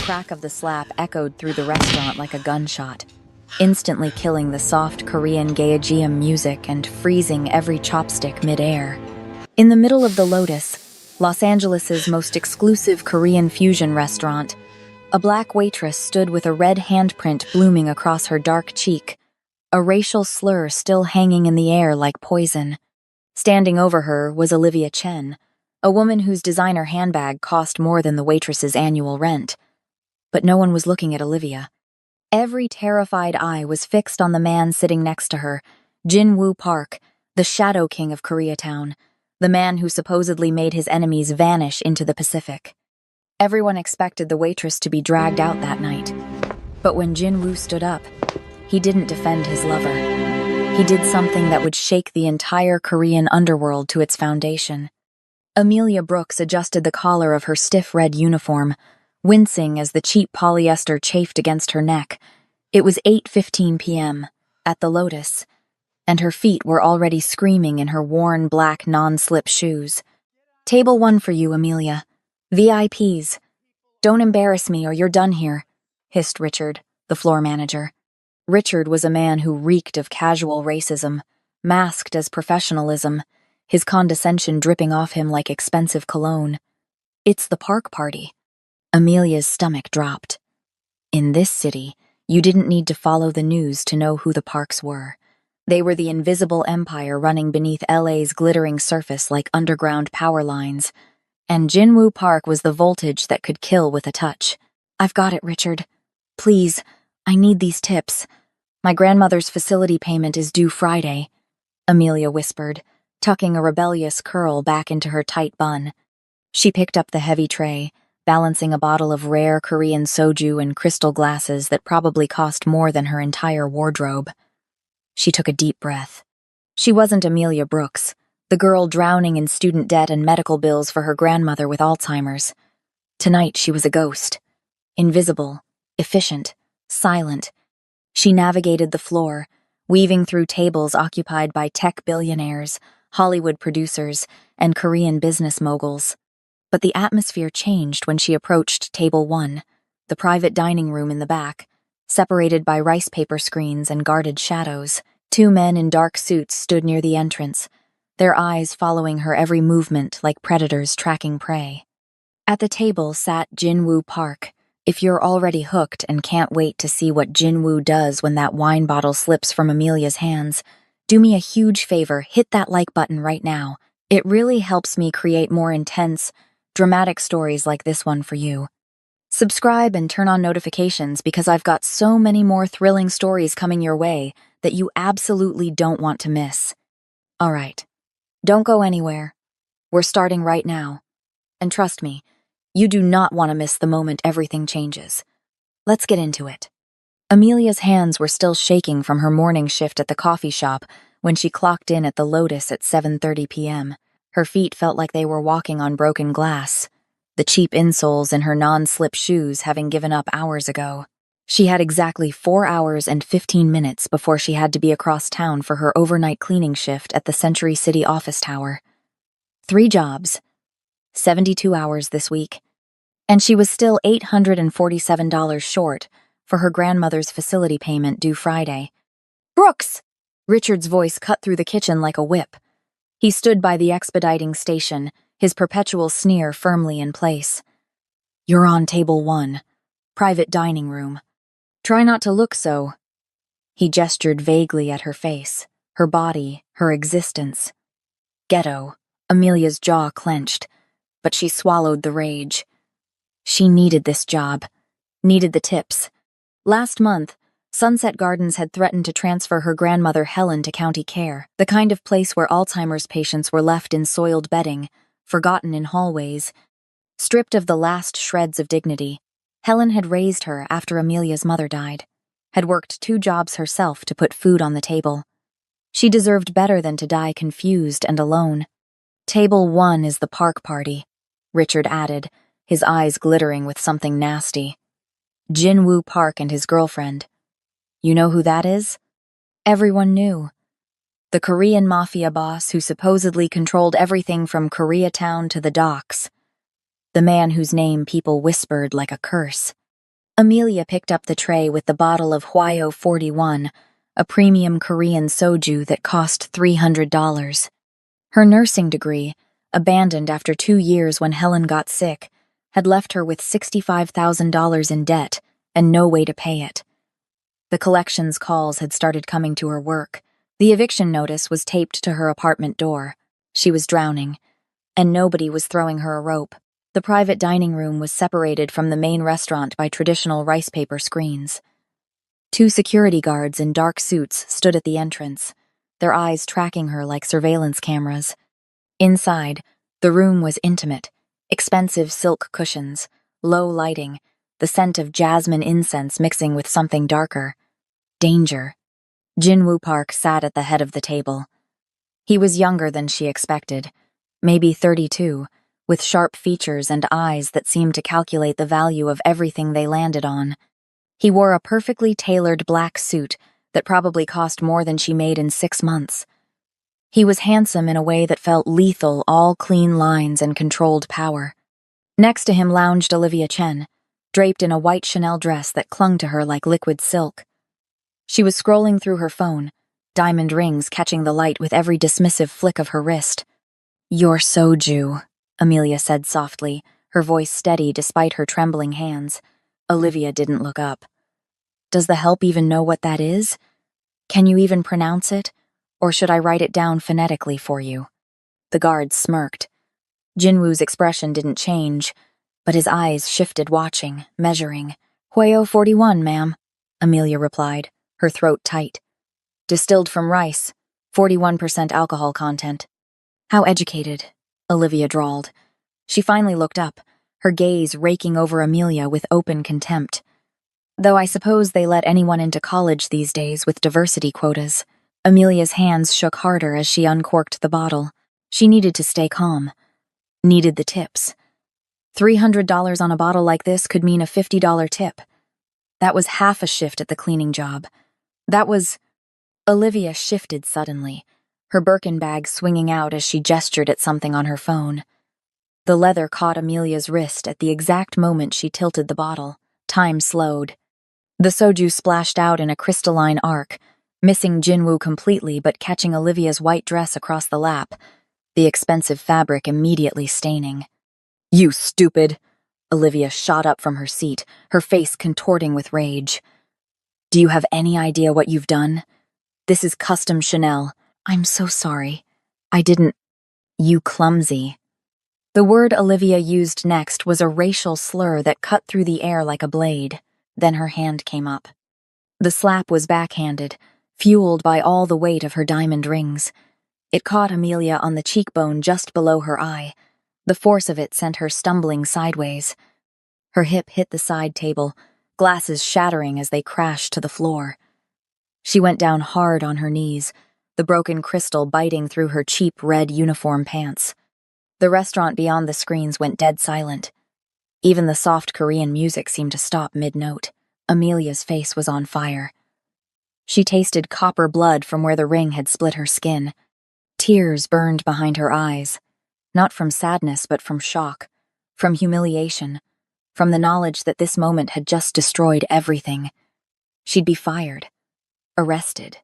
crack of the slap echoed through the restaurant like a gunshot, instantly killing the soft Korean Gaegeum music and freezing every chopstick mid-air. In the middle of the Lotus, Los Angeles's most exclusive Korean fusion restaurant, a black waitress stood with a red handprint blooming across her dark cheek, a racial slur still hanging in the air like poison. Standing over her was Olivia Chen, a woman whose designer handbag cost more than the waitress's annual rent. But no one was looking at Olivia. Every terrified eye was fixed on the man sitting next to her, Jin-woo Park, the Shadow King of Koreatown, the man who supposedly made his enemies vanish into the Pacific. Everyone expected the waitress to be dragged out that night. But when Jin-woo stood up, he didn't defend his lover. He did something that would shake the entire Korean underworld to its foundation. Amelia Brooks adjusted the collar of her stiff red uniform, wincing as the cheap polyester chafed against her neck. It was 8:15 p.m., at the Lotus, and her feet were already screaming in her worn black non-slip shoes. "Table 1 for you, Amelia. VIPs. Don't embarrass me or you're done here," hissed Richard, the floor manager. Richard was a man who reeked of casual racism, masked as professionalism, his condescension dripping off him like expensive cologne. "It's the Park party." Amelia's stomach dropped. In this city, you didn't need to follow the news to know who the Parks were. They were the invisible empire running beneath LA's glittering surface like underground power lines. And Jin-woo Park was the voltage that could kill with a touch. "I've got it, Richard. Please, I need these tips. My grandmother's facility payment is due Friday," Amelia whispered, tucking a rebellious curl back into her tight bun. She picked up the heavy tray, balancing a bottle of rare Korean soju and crystal glasses that probably cost more than her entire wardrobe. She took a deep breath. She wasn't Amelia Brooks, the girl drowning in student debt and medical bills for her grandmother with Alzheimer's. Tonight she was a ghost. Invisible, efficient, silent. She navigated the floor, weaving through tables occupied by tech billionaires, Hollywood producers, and Korean business moguls. But the atmosphere changed when she approached Table 1, the private dining room in the back, separated by rice paper screens and guarded shadows. 2 men in dark suits stood near the entrance, their eyes following her every movement like predators tracking prey. At the table sat Jin-woo Park. If you're already hooked and can't wait to see what Jin-woo does when that wine bottle slips from Amelia's hands, do me a huge favor, hit that like button right now. It really helps me create more intense, dramatic stories like this one for you. Subscribe and turn on notifications because I've got so many more thrilling stories coming your way that you absolutely don't want to miss. All right. Don't go anywhere. We're starting right now. And trust me, you do not want to miss the moment everything changes. Let's get into it. Amelia's hands were still shaking from her morning shift at the coffee shop when she clocked in at the Lotus at 7:30 p.m. Her feet felt like they were walking on broken glass, the cheap insoles in her non-slip shoes having given up hours ago. She had exactly 4 hours and 15 minutes before she had to be across town for her overnight cleaning shift at the Century City office tower. 3 jobs, 72 hours this week, and she was still $847 short for her grandmother's facility payment due Friday. "Brooks!" Richard's voice cut through the kitchen like a whip. He stood by the expediting station, his perpetual sneer firmly in place. "You're on Table 1, private dining room. Try not to look so." He gestured vaguely at her face, her body, her existence. Ghetto. Amelia's jaw clenched, but she swallowed the rage. She needed this job, needed the tips. Last month, Sunset Gardens had threatened to transfer her grandmother Helen to county care, the kind of place where Alzheimer's patients were left in soiled bedding, forgotten in hallways. Stripped of the last shreds of dignity, Helen had raised her after Amelia's mother died, had worked 2 jobs herself to put food on the table. She deserved better than to die confused and alone. "Table 1 is the Park party," Richard added, his eyes glittering with something nasty. "Jin-woo Park and his girlfriend. You know who that is?" Everyone knew. The Korean Mafia boss who supposedly controlled everything from Koreatown to the docks. The man whose name people whispered like a curse. Amelia picked up the tray with the bottle of Hwyo 41, a premium Korean soju that cost $300. Her nursing degree, abandoned after 2 years when Helen got sick, had left her with $65,000 in debt and no way to pay it. The collections calls had started coming to her work. The eviction notice was taped to her apartment door. She was drowning, and nobody was throwing her a rope. The private dining room was separated from the main restaurant by traditional rice paper screens. 2 security guards in dark suits stood at the entrance, their eyes tracking her like surveillance cameras. Inside, the room was intimate, expensive silk cushions, low lighting, the scent of jasmine incense mixing with something darker. Danger. Jin-woo Park sat at the head of the table. He was younger than she expected, maybe 32, with sharp features and eyes that seemed to calculate the value of everything they landed on. He wore a perfectly tailored black suit that probably cost more than she made in 6 months. He was handsome in a way that felt lethal, all clean lines and controlled power. Next to him lounged Olivia Chen, draped in a white Chanel dress that clung to her like liquid silk. She was scrolling through her phone, diamond rings catching the light with every dismissive flick of her wrist. "Your soju," Amelia said softly, her voice steady despite her trembling hands. Olivia didn't look up. "Does the help even know what that is? Can you even pronounce it? Or should I write it down phonetically for you?" The guard smirked. Jinwoo's expression didn't change, but his eyes shifted, watching, measuring. "Hwyo 41, ma'am," Amelia replied, her throat tight. "Distilled from rice, 41% alcohol content." "How educated," Olivia drawled. She finally looked up, her gaze raking over Amelia with open contempt. "Though I suppose they let anyone into college these days with diversity quotas." Amelia's hands shook harder as she uncorked the bottle. She needed to stay calm. Needed the tips. $300 on a bottle like this could mean a $50 tip. That was half a shift at the cleaning job. That was... Olivia shifted suddenly, her Birkin bag swinging out as she gestured at something on her phone. The leather caught Amelia's wrist at the exact moment she tilted the bottle. Time slowed. The soju splashed out in a crystalline arc, missing Jinwoo completely but catching Olivia's white dress across the lap, the expensive fabric immediately staining. "You stupid!" Olivia shot up from her seat, her face contorting with rage. "Do you have any idea what you've done? This is custom Chanel." "I'm so sorry. I didn't..." "You clumsy." The word Olivia used next was a racial slur that cut through the air like a blade. Then her hand came up. The slap was backhanded, fueled by all the weight of her diamond rings. It caught Amelia on the cheekbone just below her eye. The force of it sent her stumbling sideways. Her hip hit the side table, glasses shattering as they crashed to the floor. She went down hard on her knees, the broken crystal biting through her cheap red uniform pants. The restaurant beyond the screens went dead silent. Even the soft Korean music seemed to stop mid-note. Amelia's face was on fire. She tasted copper blood from where the ring had split her skin. Tears burned behind her eyes, not from sadness but from shock, from humiliation, from the knowledge that this moment had just destroyed everything. She'd be fired, arrested,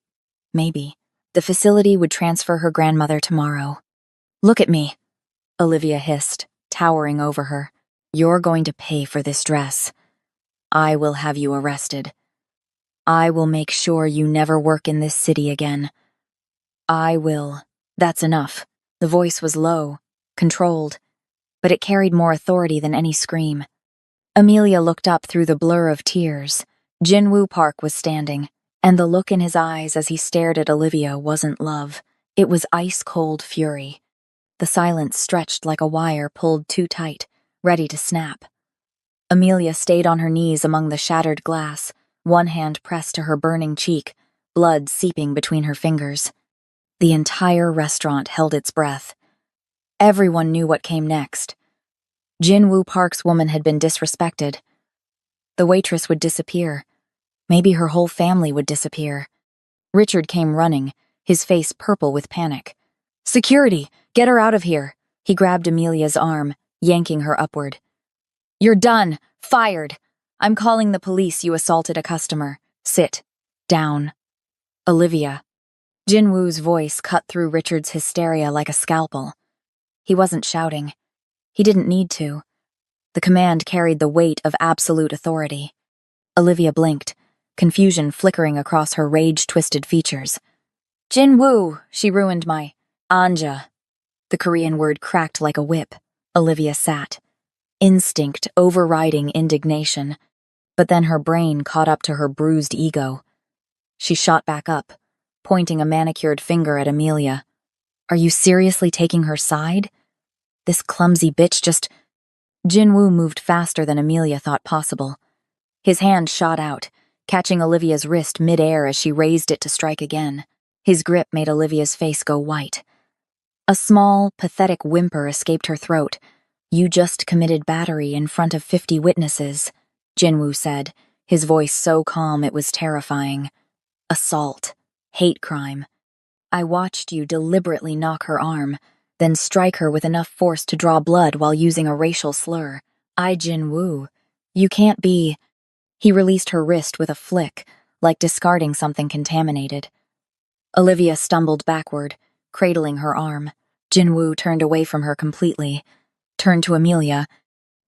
maybe. The facility would transfer her grandmother tomorrow. "Look at me," Olivia hissed, towering over her. "You're going to pay for this dress. I will have you arrested. I will make sure you never work in this city again. I will..." "That's enough." The voice was low, controlled, but it carried more authority than any scream. Amelia looked up through the blur of tears. Jin-woo Park was standing, and the look in his eyes as he stared at Olivia wasn't love. It was ice-cold fury. The silence stretched like a wire pulled too tight, ready to snap. Amelia stayed on her knees among the shattered glass, one hand pressed to her burning cheek, blood seeping between her fingers. The entire restaurant held its breath. Everyone knew what came next. Jin-woo Park's woman had been disrespected. The waitress would disappear. Maybe her whole family would disappear. Richard came running, his face purple with panic. "Security! Get her out of here!" He grabbed Amelia's arm, yanking her upward. "You're done! Fired!" I'm calling the police. You assaulted a customer. Sit. Down. Olivia. Jinwoo's voice cut through Richard's hysteria like a scalpel. He wasn't shouting. He didn't need to. The command carried the weight of absolute authority. Olivia blinked, confusion flickering across her rage-twisted features. Jinwoo, she ruined my Anja. The Korean word cracked like a whip. Olivia sat, instinct overriding indignation. But then her brain caught up to her bruised ego. She shot back up, pointing a manicured finger at Amelia. Are you seriously taking her side? This clumsy bitch just... Jinwoo moved faster than Amelia thought possible. His hand shot out, catching Olivia's wrist mid-air as she raised it to strike again. His grip made Olivia's face go white. A small, pathetic whimper escaped her throat. You just committed battery in front of 50 witnesses, Jinwoo said, his voice so calm it was terrifying. Assault. Hate crime. I watched you deliberately knock her arm, then strike her with enough force to draw blood while using a racial slur. Jinwoo. You can't be... He released her wrist with a flick, like discarding something contaminated. Olivia stumbled backward, cradling her arm. Jinwoo turned away from her completely, turned to Amelia.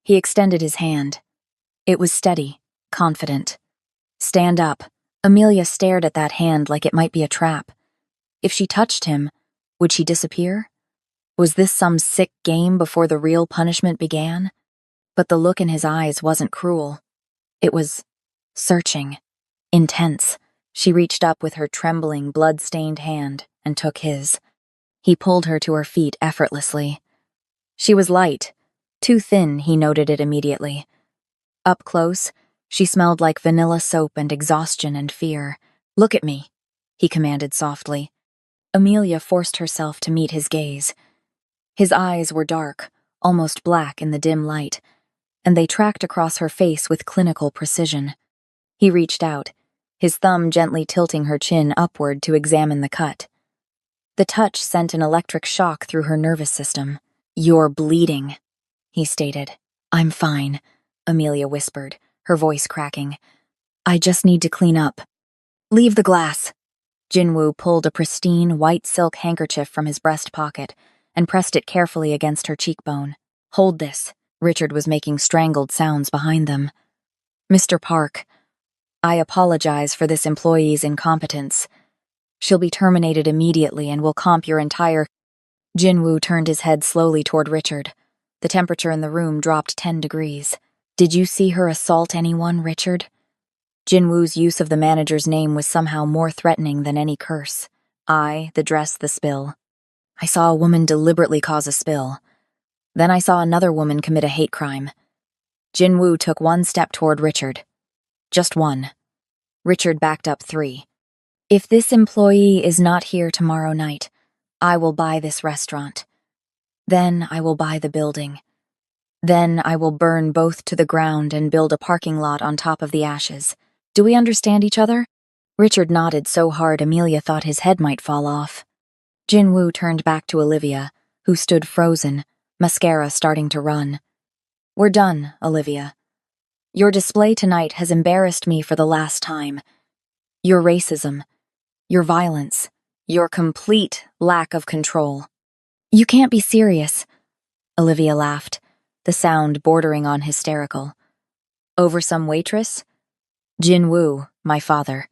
He extended his hand. It was steady, confident. Stand up. Amelia stared at that hand like it might be a trap. If she touched him, would she disappear? Was this some sick game before the real punishment began? But the look in his eyes wasn't cruel. It was searching, intense. She reached up with her trembling, blood-stained hand and took his. He pulled her to her feet effortlessly. She was light, too thin, he noted it immediately. Up close, she smelled like vanilla soap and exhaustion and fear. Look at me, he commanded softly. Amelia forced herself to meet his gaze. His eyes were dark, almost black in the dim light, and they tracked across her face with clinical precision. He reached out, his thumb gently tilting her chin upward to examine the cut. The touch sent an electric shock through her nervous system. You're bleeding, he stated. I'm fine, Amelia whispered, her voice cracking. I just need to clean up. Leave the glass. Jinwoo pulled a pristine white silk handkerchief from his breast pocket and pressed it carefully against her cheekbone. Hold this. Richard was making strangled sounds behind them. Mr. Park, I apologize for this employee's incompetence. She'll be terminated immediately and will comp your entire... Jinwoo turned his head slowly toward Richard. The temperature in the room dropped 10 degrees. Did you see her assault anyone, Richard? Jinwoo's use of the manager's name was somehow more threatening than any curse. The dress, the spill. I saw a woman deliberately cause a spill. Then I saw another woman commit a hate crime. Jinwoo took one step toward Richard. Just one. Richard backed up 3. If this employee is not here tomorrow night, I will buy this restaurant. Then I will buy the building. Then I will burn both to the ground and build a parking lot on top of the ashes. Do we understand each other? Richard nodded so hard Amelia thought his head might fall off. Jinwoo turned back to Olivia, who stood frozen, mascara starting to run. We're done, Olivia. Your display tonight has embarrassed me for the last time. Your racism, your violence, your complete lack of control. You can't be serious, Olivia laughed, the sound bordering on hysterical. Over some waitress? Jinwoo, my father.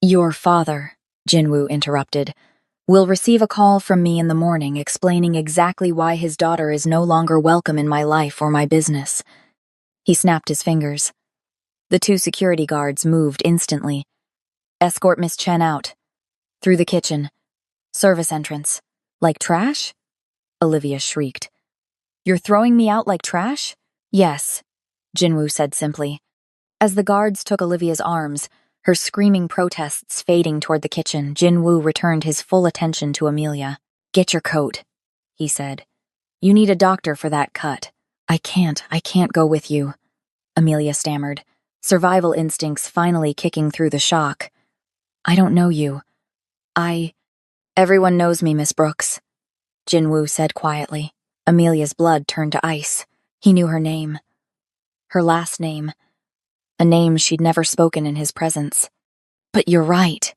Your father, Jinwoo interrupted, will receive a call from me in the morning explaining exactly why his daughter is no longer welcome in my life or my business. He snapped his fingers. The 2 security guards moved instantly. Escort Miss Chen out. Through the kitchen. Service entrance. Like trash? Olivia shrieked. You're throwing me out like trash? Yes, Jinwoo said simply. As the guards took Olivia's arms, her screaming protests fading toward the kitchen, Jinwoo returned his full attention to Amelia. Get your coat, he said. You need a doctor for that cut. I can't go with you, Amelia stammered, survival instincts finally kicking through the shock. I don't know you. Everyone knows me, Miss Brooks, Jinwoo said quietly. Amelia's blood turned to ice. He knew her name. Her last name. a name she'd never spoken in his presence. "But you're right,"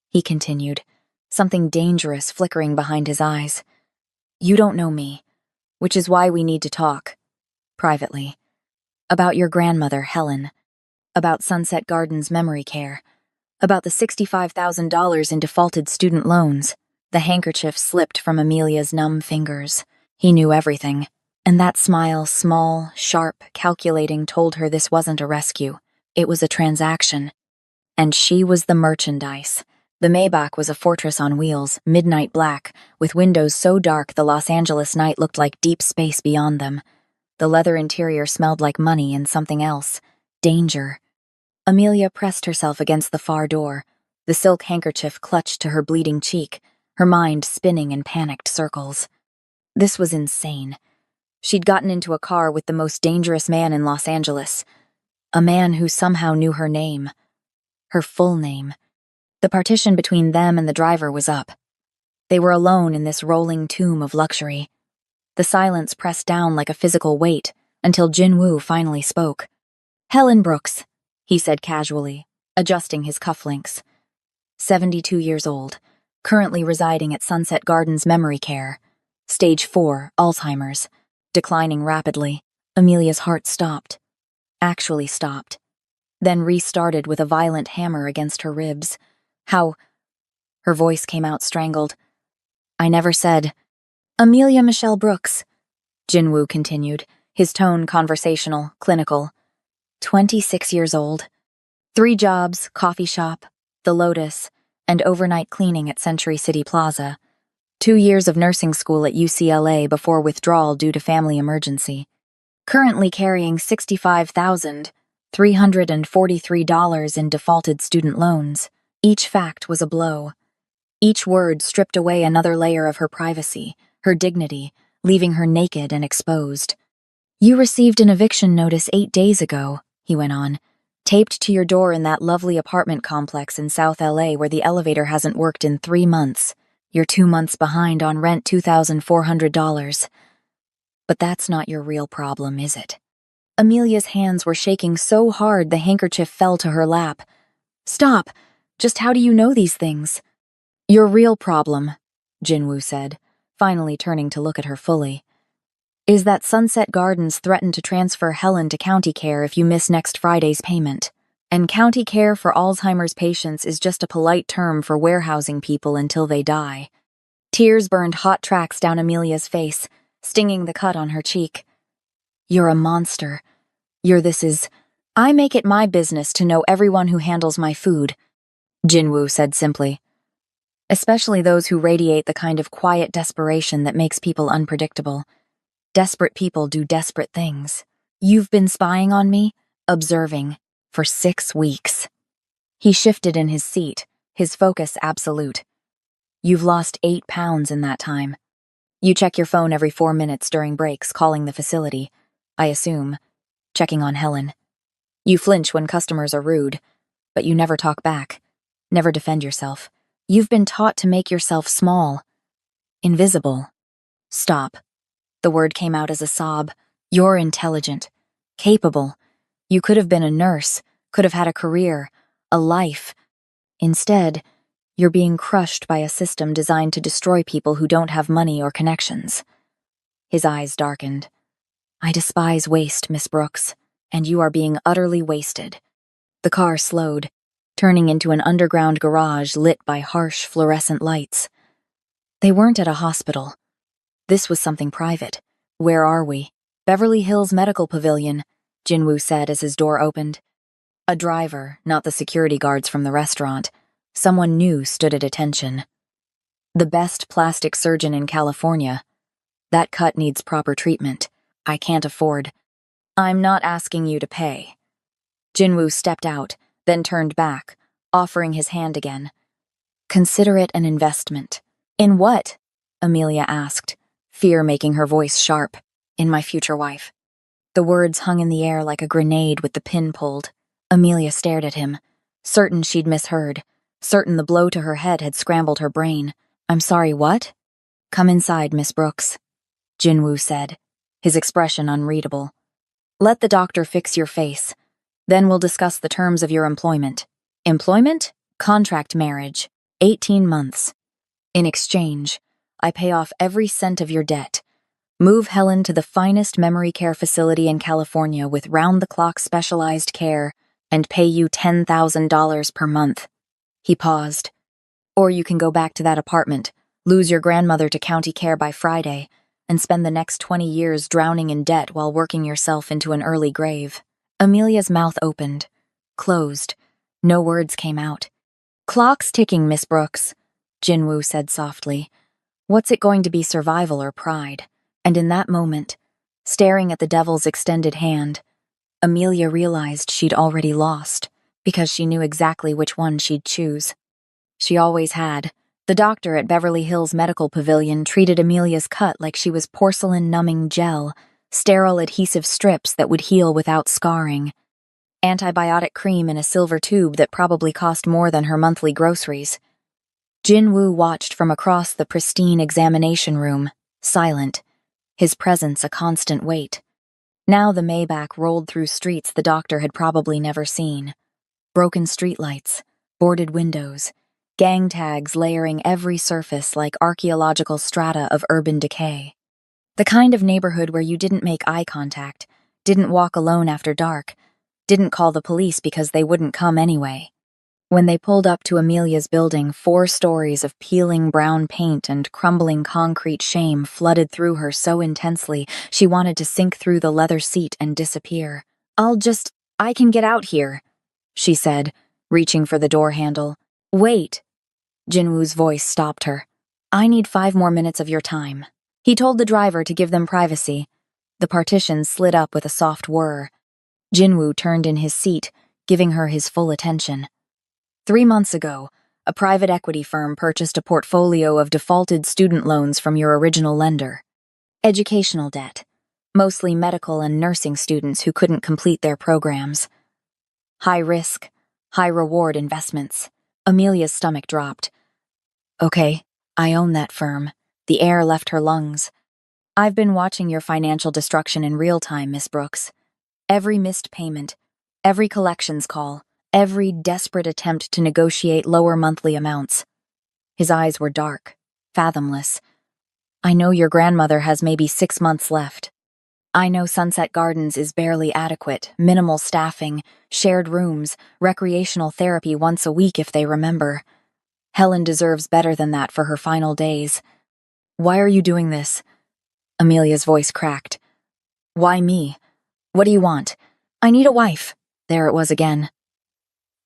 he continued, something dangerous flickering behind his eyes. "You don't know me, which is why we need to talk, privately, about your grandmother, Helen, about Sunset Gardens memory care, about the $65,000 in defaulted student loans." The handkerchief slipped from Amelia's numb fingers. He knew everything, and that smile, small, sharp, calculating, told her this wasn't a rescue. It was a transaction. And she was the merchandise. The Maybach was a fortress on wheels, midnight black, with windows so dark the Los Angeles night looked like deep space beyond them. The leather interior smelled like money and something else. Danger. Amelia pressed herself against the far door, the silk handkerchief clutched to her bleeding cheek, her mind spinning in panicked circles. This was insane. She'd gotten into a car with the most dangerous man in Los Angeles, a man who somehow knew her name, her full name. The partition between them and the driver was up. They were alone in this rolling tomb of luxury. The silence pressed down like a physical weight until Jin-Woo finally spoke. "Helen Brooks," he said casually, adjusting his cufflinks. 72 years old, currently residing at Sunset Gardens Memory Care. Stage 4, Alzheimer's. Declining rapidly. Amelia's heart stopped. Actually stopped. Then restarted with a violent hammer against her ribs. "How?" Her voice came out strangled. "I never said." "Amelia Michelle Brooks," Jin-Woo continued, his tone conversational, clinical. 26 years old. 3 jobs, coffee shop, the Lotus, and overnight cleaning at Century City Plaza. 2 years of nursing school at UCLA before withdrawal due to family emergency. Currently carrying $65,343 in defaulted student loans. Each fact was a blow. Each word stripped away another layer of her privacy, her dignity, leaving her naked and exposed. "You received an eviction notice 8 days ago," he went on, "taped to your door in that lovely apartment complex in South LA where the elevator hasn't worked in 3 months. You're 2 months behind on rent, $2,400. But that's not your real problem, is it?" Amelia's hands were shaking so hard the handkerchief fell to her lap. "Stop! Just how do you know these things?" "Your real problem," Jin-Woo said, finally turning to look at her fully, "is that Sunset Gardens threatened to transfer Helen to county care if you miss next Friday's payment. And county care for Alzheimer's patients is just a polite term for warehousing people until they die." Tears burned hot tracks down Amelia's face, stinging the cut on her cheek. "You're a monster. I make it my business to know everyone who handles my food," Jin-Woo said simply. "Especially those who radiate the kind of quiet desperation that makes people unpredictable. Desperate people do desperate things. You've been spying on me, observing, for 6 weeks. He shifted in his seat, his focus absolute. "You've lost 8 pounds in that time. You check your phone every 4 minutes during breaks, calling the facility, I assume, checking on Helen. You flinch when customers are rude, but you never talk back, never defend yourself. You've been taught to make yourself small, invisible." "Stop." The word came out as a sob. "You're intelligent, capable. You could have been a nurse, could have had a career, a life. Instead, you're being crushed by a system designed to destroy people who don't have money or connections." His eyes darkened. "I despise waste, Miss Brooks, and you are being utterly wasted." The car slowed, turning into an underground garage lit by harsh fluorescent lights. They weren't at a hospital. This was something private. "Where are we?" "Beverly Hills Medical Pavilion," Jin-Woo said as his door opened. A driver, not the security guards from the restaurant, someone new stood at attention. "The best plastic surgeon in California. That cut needs proper treatment. I can't afford." "I'm not asking you to pay." Jin-Woo stepped out, then turned back, offering his hand again. "Consider it an investment." "In what?" Amelia asked, fear making her voice sharp. "In my future wife." The words hung in the air like a grenade with the pin pulled. Amelia stared at him, certain she'd misheard, certain the blow to her head had scrambled her brain. "I'm sorry, what?" "Come inside, Miss Brooks," Jin-Woo said, his expression unreadable. "Let the doctor fix your face. Then we'll discuss the terms of your employment. Employment? Contract marriage. 18 months. In exchange, I pay off every cent of your debt. Move Helen to the finest memory care facility in California with round-the-clock specialized care and pay you $10,000 per month. He paused. Or you can go back to that apartment, lose your grandmother to county care by Friday, and spend the next 20 years drowning in debt while working yourself into an early grave. Amelia's mouth opened, closed. No words came out. Clock's ticking, Miss Brooks, Jinwoo said softly. What's it going to be, survival or pride? And in that moment, staring at the devil's extended hand, Amelia realized she'd already lost, because she knew exactly which one she'd choose. She always had. The doctor at Beverly Hills Medical Pavilion treated Amelia's cut like she was porcelain-numbing gel, sterile adhesive strips that would heal without scarring. Antibiotic cream in a silver tube that probably cost more than her monthly groceries. Jinwoo watched from across the pristine examination room, silent, his presence a constant weight. Now the Maybach rolled through streets the doctor had probably never seen. Broken streetlights, boarded windows, gang tags layering every surface like archaeological strata of urban decay. The kind of neighborhood where you didn't make eye contact, didn't walk alone after dark, didn't call the police because they wouldn't come anyway. When they pulled up to Amelia's building, 4 stories of peeling brown paint and crumbling concrete shame flooded through her so intensely she wanted to sink through the leather seat and disappear. I can get out here, she said, reaching for the door handle. Wait. Jinwoo's voice stopped her. I need 5 more minutes of your time. He told the driver to give them privacy. The partition slid up with a soft whir. Jinwoo turned in his seat, giving her his full attention. 3 months ago, a private equity firm purchased a portfolio of defaulted student loans from your original lender. Educational debt, mostly medical and nursing students who couldn't complete their programs. High risk, high reward investments. Amelia's stomach dropped. Okay, I own that firm. The air left her lungs. I've been watching your financial destruction in real time, Miss Brooks. Every missed payment, every collections call, every desperate attempt to negotiate lower monthly amounts. His eyes were dark, fathomless. I know your grandmother has maybe 6 months left. I know Sunset Gardens is barely adequate, minimal staffing, shared rooms, recreational therapy once a week if they remember. Helen deserves better than that for her final days. Why are you doing this? Amelia's voice cracked. Why me? What do you want? I need a wife. There it was again.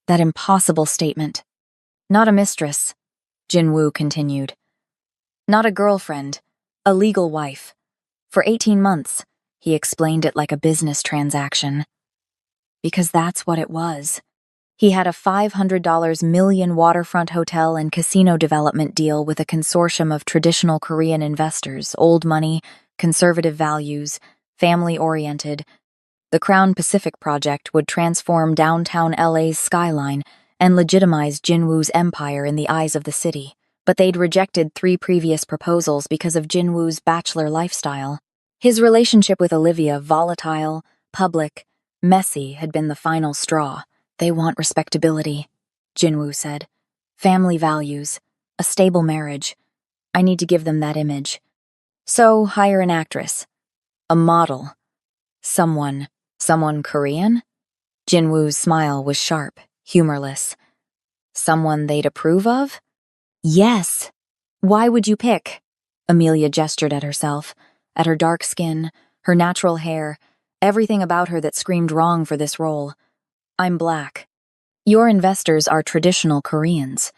That impossible statement. Not a mistress, Jinwoo continued. Not a girlfriend, a legal wife. For 18 months, he explained it like a business transaction. Because that's what it was. He had a $500 million waterfront hotel and casino development deal with a consortium of traditional Korean investors, old money, conservative values, family-oriented. The Crown Pacific project would transform downtown LA's skyline and legitimize Jinwoo's empire in the eyes of the city. But they'd rejected 3 previous proposals because of Jinwoo's bachelor lifestyle. His relationship with Olivia, volatile, public, messy, had been the final straw. They want respectability, Jinwoo said. Family values, a stable marriage. I need to give them that image. So hire an actress. A model. Someone Korean? Jinwoo's smile was sharp, humorless. Someone they'd approve of? Yes. Why would you pick? Amelia gestured at herself, at her dark skin, her natural hair, everything about her that screamed wrong for this role. I'm black. Your investors are traditional Koreans.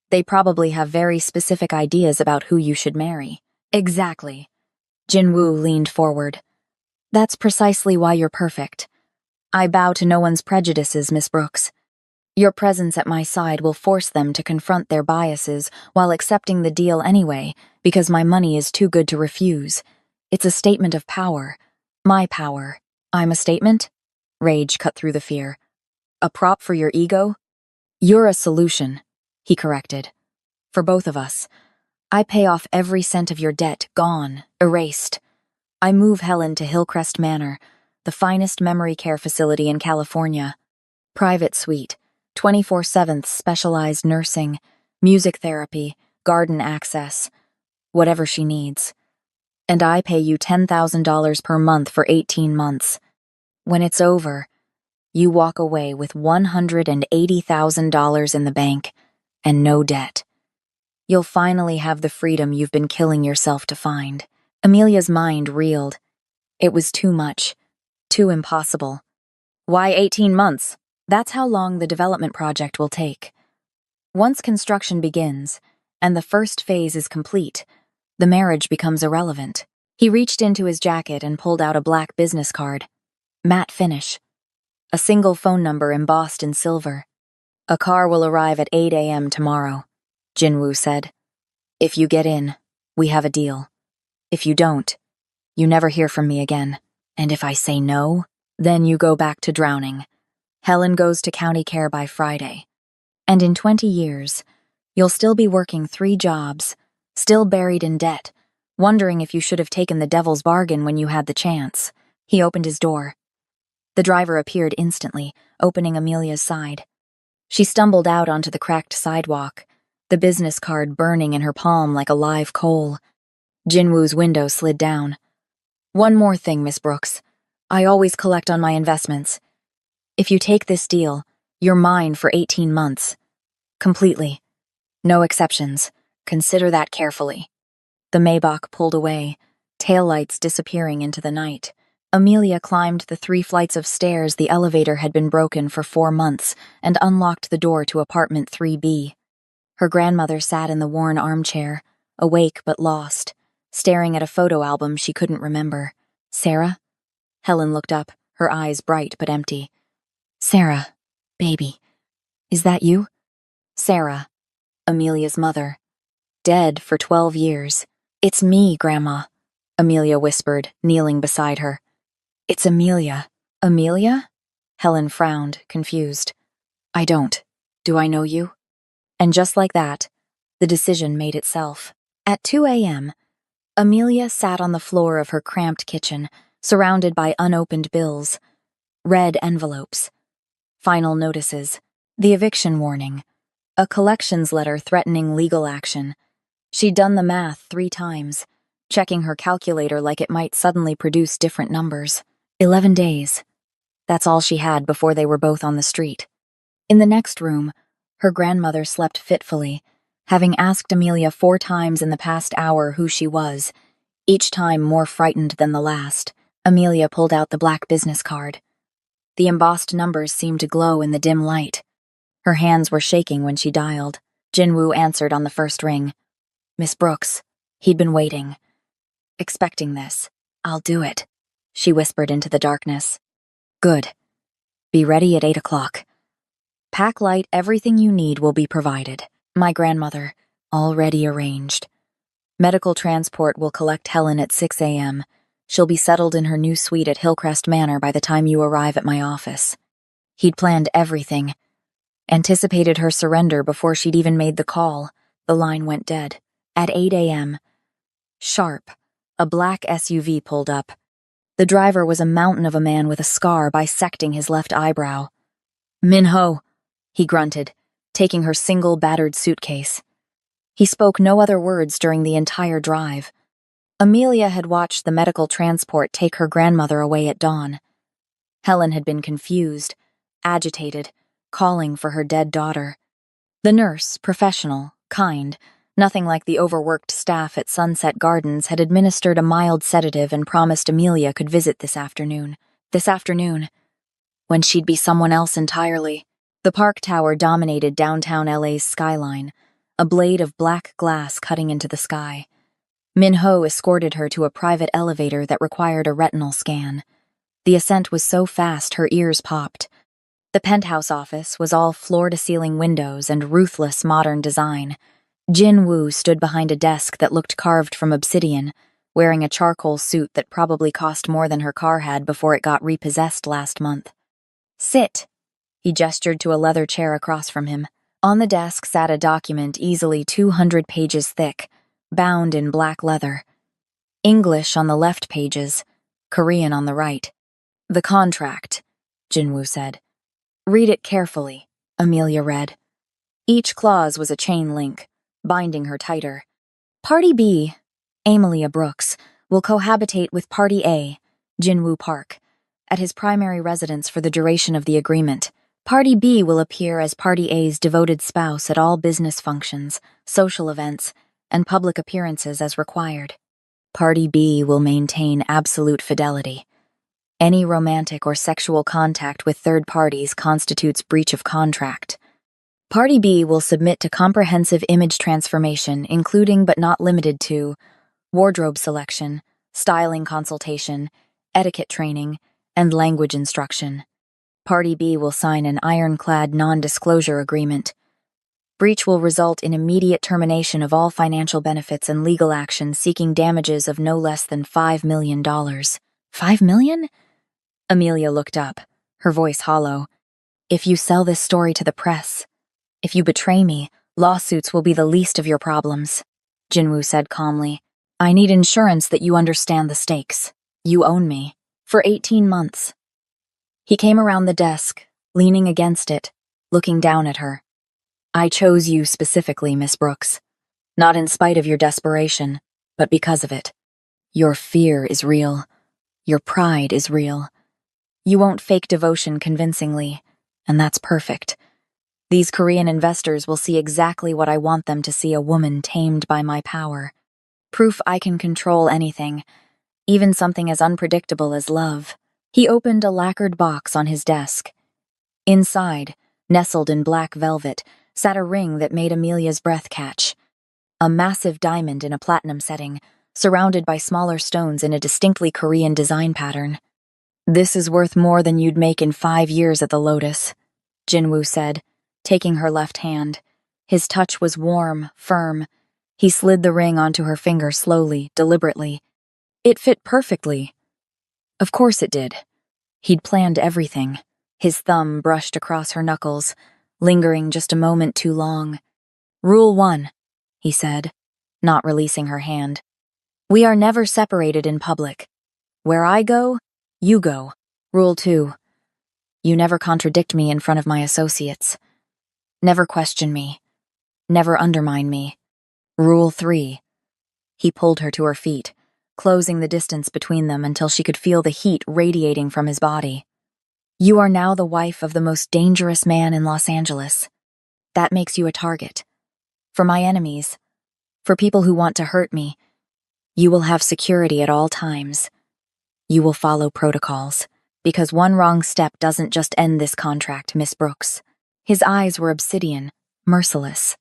They probably have very specific ideas about who you should marry. Exactly. Jinwoo leaned forward. That's precisely why you're perfect. I bow to no one's prejudices, Miss Brooks. Your presence at my side will force them to confront their biases while accepting the deal anyway, because my money is too good to refuse. It's a statement of power. My power. I'm a statement? Rage cut through the fear. A prop for your ego? You're a solution, he corrected. For both of us. I pay off every cent of your debt, gone, erased. I move Helen to Hillcrest Manor, the finest memory care facility in California. Private suite, 24/7 specialized nursing, music therapy, garden access, whatever she needs. And I pay you $10,000 per month for 18 months. When it's over, you walk away with $180,000 in the bank and no debt. You'll finally have the freedom you've been killing yourself to find. Amelia's mind reeled. It was too much, too impossible. Why 18 months? That's how long the development project will take. Once construction begins, and the first phase is complete, the marriage becomes irrelevant. He reached into his jacket and pulled out a black business card. Matte finish. A single phone number embossed in silver. A car will arrive at 8 a.m. tomorrow, Jinwoo said. If you get in, we have a deal. If you don't, you never hear from me again. And if I say no, then you go back to drowning. Helen goes to county care by Friday. And in 20 years, you'll still be working 3 jobs, still buried in debt, wondering if you should have taken the devil's bargain when you had the chance. He opened his door. The driver appeared instantly, opening Amelia's side. She stumbled out onto the cracked sidewalk, the business card burning in her palm like a live coal. Jinwoo's window slid down. One more thing, Miss Brooks. I always collect on my investments. If you take this deal, you're mine for 18 months. Completely. No exceptions. Consider that carefully. The Maybach pulled away, taillights disappearing into the night. Amelia climbed the 3 flights of stairs the elevator had been broken for 4 months and unlocked the door to apartment 3B. Her grandmother sat in the worn armchair, awake but lost, staring at a photo album she couldn't remember. Sarah? Helen looked up, her eyes bright but empty. Sarah, baby, is that you? Sarah, Amelia's mother. Dead for 12 years. It's me, Grandma, Amelia whispered, kneeling beside her. It's Amelia. Amelia? Helen frowned, confused. I don't. Do I know you? And just like that, the decision made itself. At 2 a.m., Amelia sat on the floor of her cramped kitchen, surrounded by unopened bills, red envelopes, final notices, the eviction warning, a collections letter threatening legal action. She'd done the math 3 times, checking her calculator like it might suddenly produce different numbers. 11 days. That's all she had before they were both on the street. In the next room, her grandmother slept fitfully, having asked Amelia 4 times in the past hour who she was, each time more frightened than the last. Amelia pulled out the black business card. The embossed numbers seemed to glow in the dim light. Her hands were shaking when she dialed. Jinwoo answered on the first ring. Miss Brooks. He'd been waiting. Expecting this. I'll do it, she whispered into the darkness. Good. Be ready at 8 o'clock. Pack light, everything you need will be provided. My grandmother, already arranged. Medical transport will collect Helen at 6 a.m. She'll be settled in her new suite at Hillcrest Manor by the time you arrive at my office. He'd planned everything. Anticipated her surrender before she'd even made the call. The line went dead. At 8 a.m. Sharp, a black SUV pulled up. The driver was a mountain of a man with a scar bisecting his left eyebrow. Min-ho, he grunted, taking her single battered suitcase. He spoke no other words during the entire drive. Amelia had watched the medical transport take her grandmother away at dawn. Helen had been confused, agitated, calling for her dead daughter. The nurse, professional, kind, nothing like the overworked staff at Sunset Gardens, had administered a mild sedative and promised Amelia could visit this afternoon. This afternoon, when she'd be someone else entirely. The park tower dominated downtown LA's skyline, a blade of black glass cutting into the sky. Min-ho escorted her to a private elevator that required a retinal scan. The ascent was so fast her ears popped. The penthouse office was all floor-to-ceiling windows and ruthless modern design. Jinwoo stood behind a desk that looked carved from obsidian, wearing a charcoal suit that probably cost more than her car had before it got repossessed last month. Sit. He gestured to a leather chair across from him. On the desk sat a document easily 200 pages thick, bound in black leather. English on the left pages, Korean on the right. The contract, Jinwoo said. Read it carefully, Amelia read. Each clause was a chain link, binding her tighter. Party B, Amelia Brooks, will cohabitate with Party A, Jinwoo Park, at his primary residence for the duration of the agreement. Party B will appear as Party A's devoted spouse at all business functions, social events, and public appearances as required. Party B will maintain absolute fidelity. Any romantic or sexual contact with third parties constitutes breach of contract. Party B will submit to comprehensive image transformation, including but not limited to wardrobe selection, styling consultation, etiquette training, and language instruction. Party B will sign an ironclad non-disclosure agreement. Breach will result in immediate termination of all financial benefits and legal action seeking damages of no less than $5 million. $5 million? Amelia looked up, her voice hollow. If you sell this story to the press, if you betray me, lawsuits will be the least of your problems, Jinwoo said calmly. I need insurance that you understand the stakes. You own me. For 18 months. He came around the desk, leaning against it, looking down at her. I chose you specifically, Miss Brooks. Not in spite of your desperation, but because of it. Your fear is real. Your pride is real. You won't fake devotion convincingly, and that's perfect. These Korean investors will see exactly what I want them to see: a woman tamed by my power. Proof I can control anything, even something as unpredictable as love. He opened a lacquered box on his desk. Inside, nestled in black velvet, sat a ring that made Amelia's breath catch. A massive diamond in a platinum setting, surrounded by smaller stones in a distinctly Korean design pattern. This is worth more than you'd make in 5 years at the Lotus, Jinwoo said, taking her left hand. His touch was warm, firm. He slid the ring onto her finger slowly, deliberately. It fit perfectly. Of course it did. He'd planned everything. His thumb brushed across her knuckles, lingering just a moment too long. Rule 1, he said, not releasing her hand. We are never separated in public. Where I go, you go. Rule 2, you never contradict me in front of my associates. Never question me. Never undermine me. Rule 3. He pulled her to her feet, closing the distance between them until she could feel the heat radiating from his body. You are now the wife of the most dangerous man in Los Angeles. That makes you a target. For my enemies, for people who want to hurt me, you will have security at all times. You will follow protocols, because one wrong step doesn't just end this contract, Miss Brooks. His eyes were obsidian, merciless.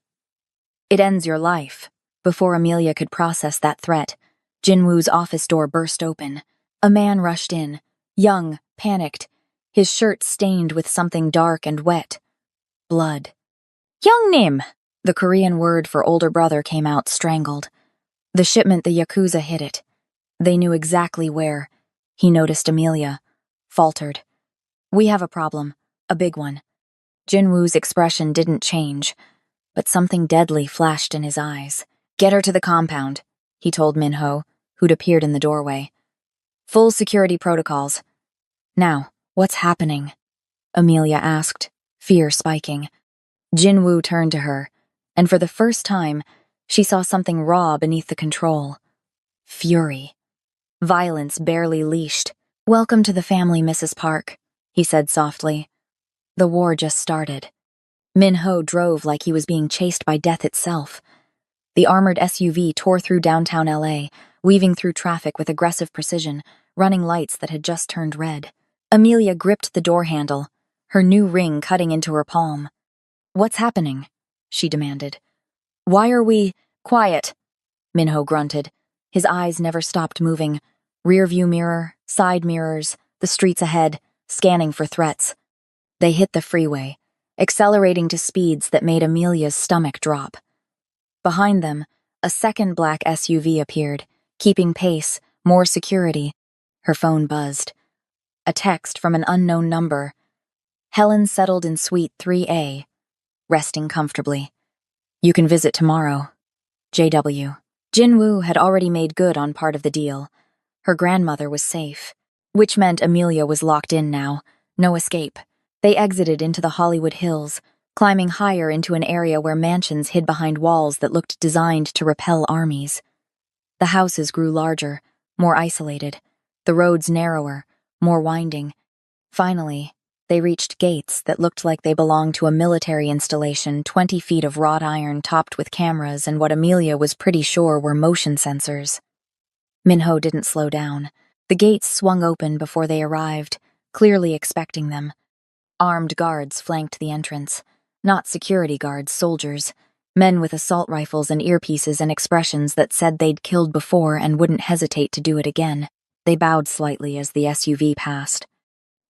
It ends your life. Before Amelia could process that threat, Jinwoo's office door burst open. A man rushed in, young, panicked, his shirt stained with something dark and wet. Blood. Youngnim! The Korean word for older brother came out strangled. The shipment the Yakuza hid it. They knew exactly where. He noticed Amelia. Faltered. We have a problem. A big one. Jinwoo's expression didn't change, but something deadly flashed in his eyes. Get her to the compound, he told Minho, who'd appeared in the doorway. Full security protocols. Now, what's happening? Amelia asked, fear spiking. Jinwoo turned to her, and for the first time, she saw something raw beneath the control. Fury. Violence barely leashed. Welcome to the family, Mrs. Park, he said softly. The war just started. Minho drove like he was being chased by death itself. The armored SUV tore through downtown LA, weaving through traffic with aggressive precision, running lights that had just turned red. Amelia gripped the door handle, her new ring cutting into her palm. What's happening? She demanded. Why are we— Quiet, Minho grunted. His eyes never stopped moving. Rear-view mirror, side mirrors, the streets ahead, scanning for threats. They hit the freeway, accelerating to speeds that made Amelia's stomach drop. Behind them, a second black SUV appeared, keeping pace, more security. Her phone buzzed. A text from an unknown number. Helen settled in Suite 3A, resting comfortably. You can visit tomorrow. JW. Jinwoo had already made good on part of the deal. Her grandmother was safe, which meant Amelia was locked in now, no escape. They exited into the Hollywood Hills, climbing higher into an area where mansions hid behind walls that looked designed to repel armies. The houses grew larger, more isolated, the roads narrower, more winding. Finally, they reached gates that looked like they belonged to a military installation, 20 feet of wrought iron topped with cameras and what Amelia was pretty sure were motion sensors. Minho didn't slow down. The gates swung open before they arrived, clearly expecting them. Armed guards flanked the entrance. Not security guards, soldiers. Men with assault rifles and earpieces and expressions that said they'd killed before and wouldn't hesitate to do it again. They bowed slightly as the SUV passed.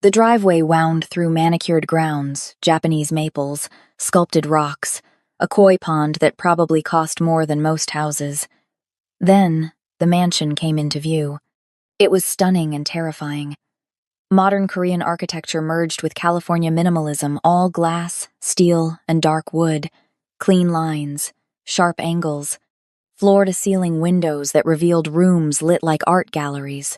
The driveway wound through manicured grounds, Japanese maples, sculpted rocks, a koi pond that probably cost more than most houses. Then, the mansion came into view. It was stunning and terrifying. Modern Korean architecture merged with California minimalism, all glass, steel, and dark wood, clean lines, sharp angles, floor-to-ceiling windows that revealed rooms lit like art galleries.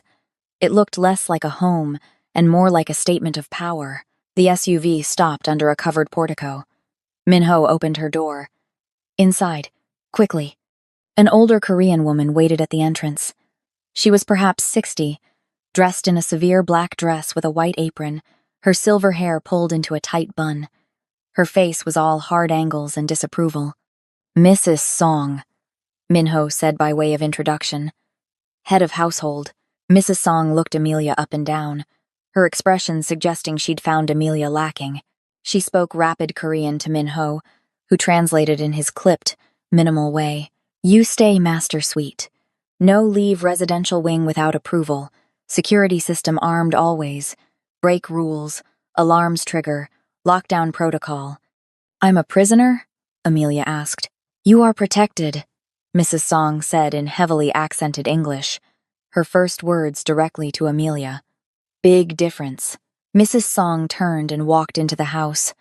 It looked less like a home and more like a statement of power. The SUV stopped under a covered portico. Minho opened her door. Inside, quickly, an older Korean woman waited at the entrance. She was perhaps 60, dressed in a severe black dress with a white apron, her silver hair pulled into a tight bun. Her face was all hard angles and disapproval. "Mrs. Song," Minho said by way of introduction. Head of household. Mrs. Song looked Amelia up and down, her expression suggesting she'd found Amelia lacking. She spoke rapid Korean to Minho, who translated in his clipped, minimal way. "You stay master suite. No leave residential wing without approval. Security system armed always. Break rules. Alarms trigger. Lockdown protocol." "I'm a prisoner?" Amelia asked. "You are protected," Mrs. Song said in heavily accented English, her first words directly to Amelia. "Big difference." Mrs. Song turned and walked into the house.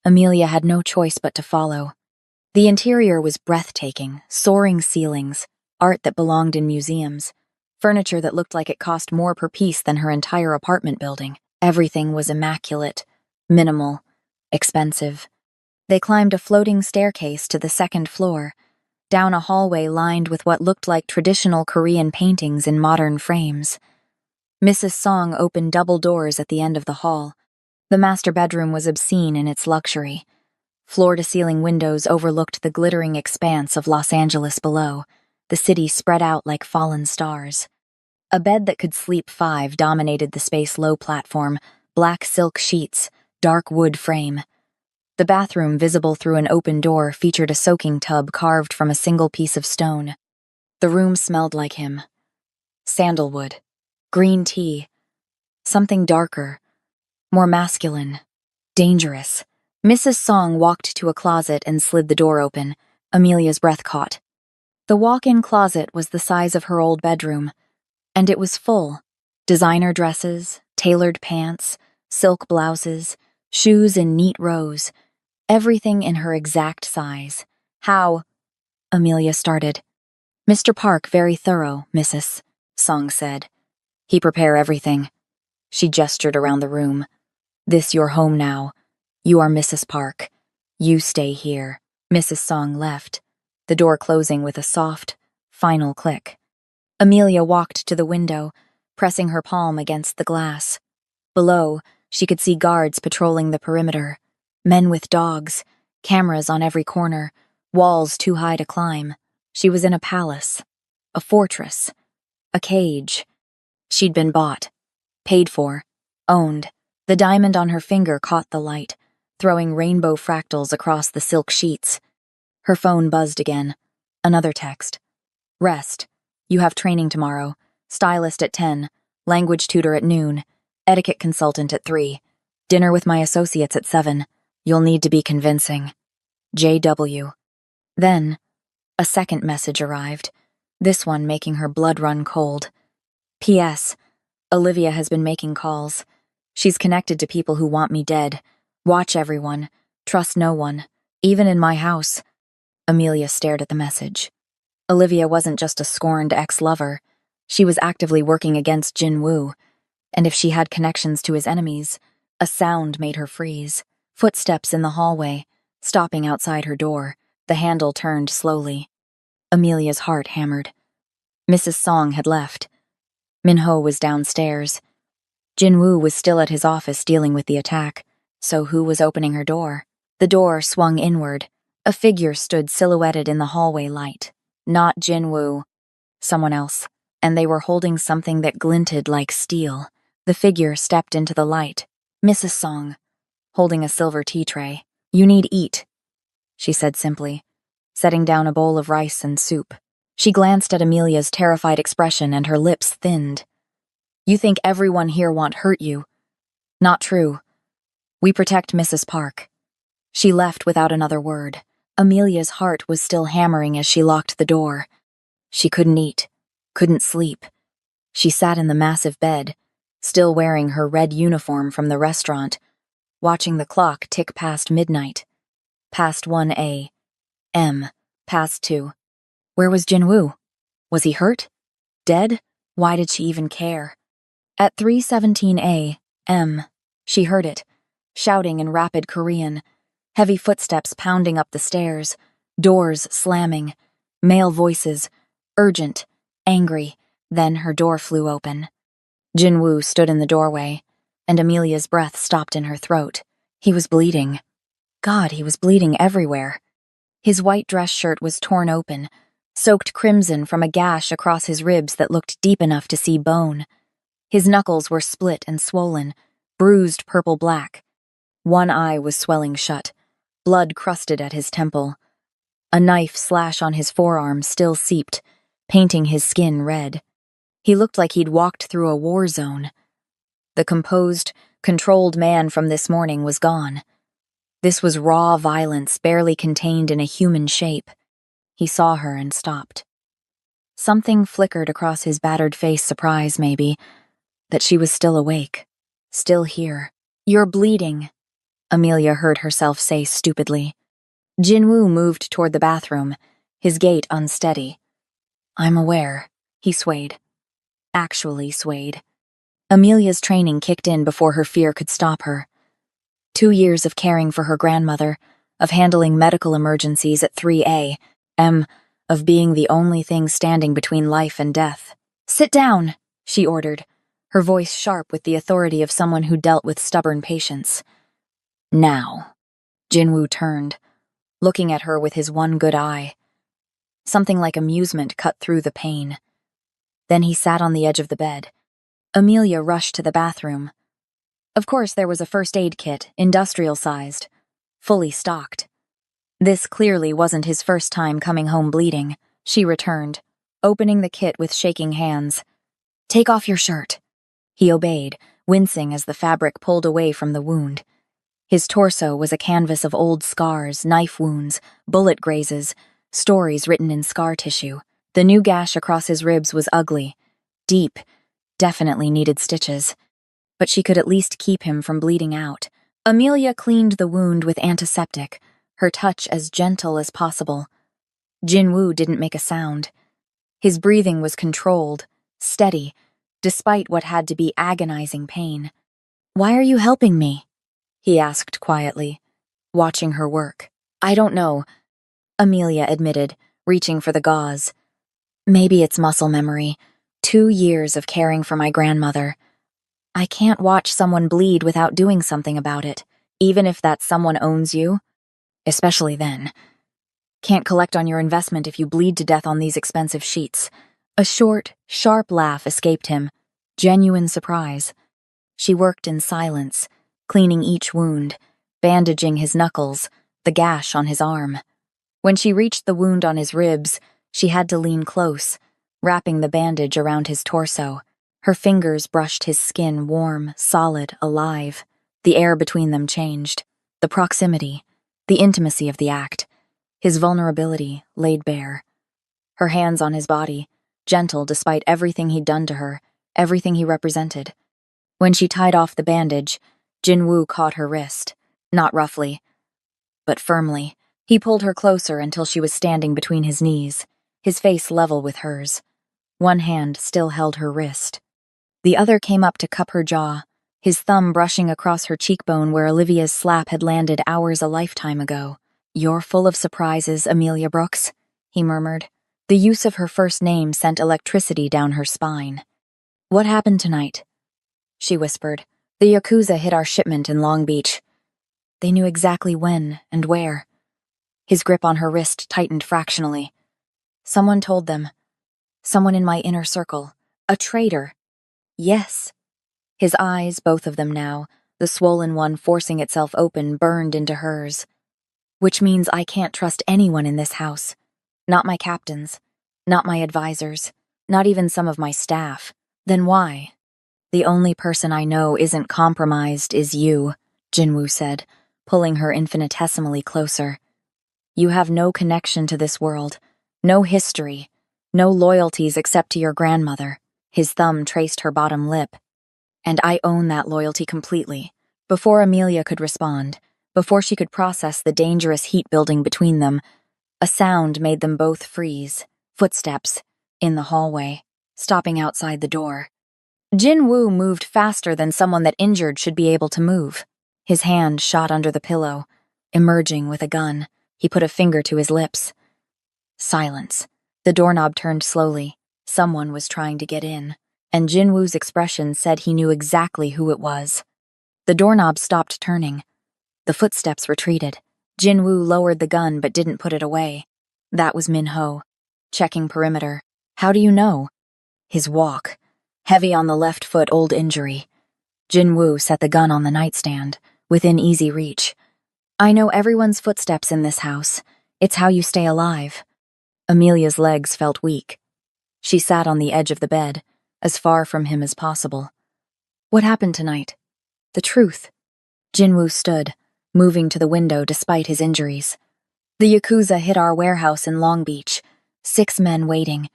Amelia had no choice but to follow. The interior was breathtaking, soaring ceilings, art that belonged in museums, furniture that looked like it cost more per piece than her entire apartment building. Everything was immaculate, minimal, expensive. They climbed a floating staircase to the second floor, down a hallway lined with what looked like traditional Korean paintings in modern frames. Mrs. Song opened double doors at the end of the hall. The master bedroom was obscene in its luxury. Floor-to-ceiling windows overlooked the glittering expanse of Los Angeles below, the city spread out like fallen stars. A bed that could sleep 5 dominated the space low platform, black silk sheets, dark wood frame. The bathroom, visible through an open door, featured a soaking tub carved from a single piece of stone. The room smelled like him. Sandalwood, green tea, something darker, more masculine, dangerous. Mrs. Song walked to a closet and slid the door open. Amelia's breath caught. The walk-in closet was the size of her old bedroom, and it was full. Designer dresses, tailored pants, silk blouses, shoes in neat rows, everything in her exact size. "How?" Amelia started. "Mr. Park very thorough, Mrs. Song said. "He prepare everything." She gestured around the room. "This your home now. You are Mrs. Park. You stay here." Mrs. Song left, the door closing with a soft, final click. Amelia walked to the window, pressing her palm against the glass. Below, she could see guards patrolling the perimeter. Men with dogs, cameras on every corner, walls too high to climb. She was in a palace, a fortress, a cage. She'd been bought, paid for, owned. The diamond on her finger caught the light, throwing rainbow fractals across the silk sheets. Her phone buzzed again. Another text. "Rest. You have training tomorrow. Stylist at 10. Language tutor at noon. Etiquette consultant at 3. Dinner with my associates at 7. You'll need to be convincing. JW." Then, a second message arrived, this one making her blood run cold. "P.S. Olivia has been making calls. She's connected to people who want me dead. Watch everyone. Trust no one. Even in my house." Amelia stared at the message. Olivia wasn't just a scorned ex-lover. She was actively working against Jin Woo, and if she had connections to his enemies, A sound made her freeze. Footsteps in the hallway, stopping outside her door. The handle turned slowly. Amelia's heart hammered. Mrs. Song had left. Minho was downstairs. Jinwoo was still at his office dealing with the attack. So who was opening her door? The door swung inward. A figure stood silhouetted in the hallway light. Not Jinwoo. Someone else. And they were holding something that glinted like steel. The figure stepped into the light. Mrs. Song, holding a silver tea tray. "You need eat," she said simply, setting down a bowl of rice and soup. She glanced at Amelia's terrified expression and her lips thinned. "You think everyone here won't hurt you. Not true. We protect Mrs. Park." She left without another word. Amelia's heart was still hammering as she locked the door. She couldn't eat, couldn't sleep. She sat in the massive bed, still wearing her red uniform from the restaurant, watching the clock tick past midnight. Past 1 a.m., past 2. Where was Jinwoo? Was he hurt? Dead? Why did she even care? At 3:17 a.m., she heard it, shouting in rapid Korean, heavy footsteps pounding up the stairs, doors slamming, male voices, urgent, angry. Then her door flew open. Jinwoo stood in the doorway, and Amelia's breath stopped in her throat. He was bleeding. God, he was bleeding everywhere. His white dress shirt was torn open, soaked crimson from a gash across his ribs that looked deep enough to see bone. His knuckles were split and swollen, bruised purple-black. One eye was swelling shut, blood crusted at his temple. A knife slash on his forearm still seeped, painting his skin red. He looked like he'd walked through a war zone. The composed, controlled man from this morning was gone. This was raw violence barely contained in a human shape. He saw her and stopped. Something flickered across his battered face, surprise maybe, that she was still awake, still here. "You're bleeding," Amelia heard herself say stupidly. Jinwoo moved toward the bathroom, his gait unsteady. "I'm aware," he swayed. Actually swayed. Amelia's training kicked in before her fear could stop her. 2 years of caring for her grandmother, of handling medical emergencies at 3 a.m., of being the only thing standing between life and death. "Sit down," she ordered, her voice sharp with the authority of someone who dealt with stubborn patience. "Now." Jinwoo turned, looking at her with his one good eye. Something like amusement cut through the pain. Then he sat on the edge of the bed. Amelia rushed to the bathroom. Of course, there was a first aid kit, industrial-sized, fully stocked. This clearly wasn't his first time coming home bleeding. She returned, opening the kit with shaking hands. "Take off your shirt." He obeyed, wincing as the fabric pulled away from the wound. His torso was a canvas of old scars, knife wounds, bullet grazes, stories written in scar tissue. The new gash across his ribs was ugly, deep, definitely needed stitches. But she could at least keep him from bleeding out. Amelia cleaned the wound with antiseptic, her touch as gentle as possible. Jinwoo didn't make a sound. His breathing was controlled, steady, despite what had to be agonizing pain. "Why are you helping me?" he asked quietly, watching her work. "I don't know," Amelia admitted, reaching for the gauze. "Maybe it's muscle memory. 2 years of caring for my grandmother. I can't watch someone bleed without doing something about it, even if that someone owns you. Especially then. Can't collect on your investment if you bleed to death on these expensive sheets." A short, sharp laugh escaped him, genuine surprise. She worked in silence, cleaning each wound, bandaging his knuckles, the gash on his arm. When she reached the wound on his ribs, she had to lean close, wrapping the bandage around his torso. Her fingers brushed his skin warm, solid, alive. The air between them changed. The proximity, the intimacy of the act, his vulnerability laid bare. Her hands on his body, gentle despite everything he'd done to her, everything he represented. When she tied off the bandage, Jinwoo caught her wrist, not roughly, but firmly. He pulled her closer until she was standing between his knees, his face level with hers. One hand still held her wrist. The other came up to cup her jaw, his thumb brushing across her cheekbone where Olivia's slap had landed hours a lifetime ago. "You're full of surprises, Amelia Brooks," he murmured. The use of her first name sent electricity down her spine. "What happened tonight?" she whispered. "The Yakuza hit our shipment in Long Beach. They knew exactly when and where." His grip on her wrist tightened fractionally. "Someone told them. Someone in my inner circle. A traitor." "Yes." His eyes, both of them now, the swollen one forcing itself open, burned into hers. "Which means I can't trust anyone in this house. Not my captains. Not my advisors. Not even some of my staff. Then why?" "The only person I know isn't compromised is you," Jinwoo said, pulling her infinitesimally closer. "You have no connection to this world, no history, no loyalties except to your grandmother." His thumb traced her bottom lip. "And I own that loyalty completely." Before Amelia could respond, before she could process the dangerous heat building between them, a sound made them both freeze. Footsteps, in the hallway, stopping outside the door. Jinwoo moved faster than someone that injured should be able to move. His hand shot under the pillow. Emerging with a gun, he put a finger to his lips. Silence. The doorknob turned slowly. Someone was trying to get in, and Jinwoo's expression said he knew exactly who it was. The doorknob stopped turning. The footsteps retreated. Jinwoo lowered the gun but didn't put it away. That was Min-ho, checking perimeter. "How do you know?" "His walk. Heavy on the left foot, old injury." Jinwoo set the gun on the nightstand, within easy reach. "I know everyone's footsteps in this house. It's how you stay alive." Amelia's legs felt weak. She sat on the edge of the bed, as far from him as possible. "What happened tonight?" "The truth." Jinwoo stood, moving to the window despite his injuries. "The Yakuza hit our warehouse in Long Beach. 6 men waiting.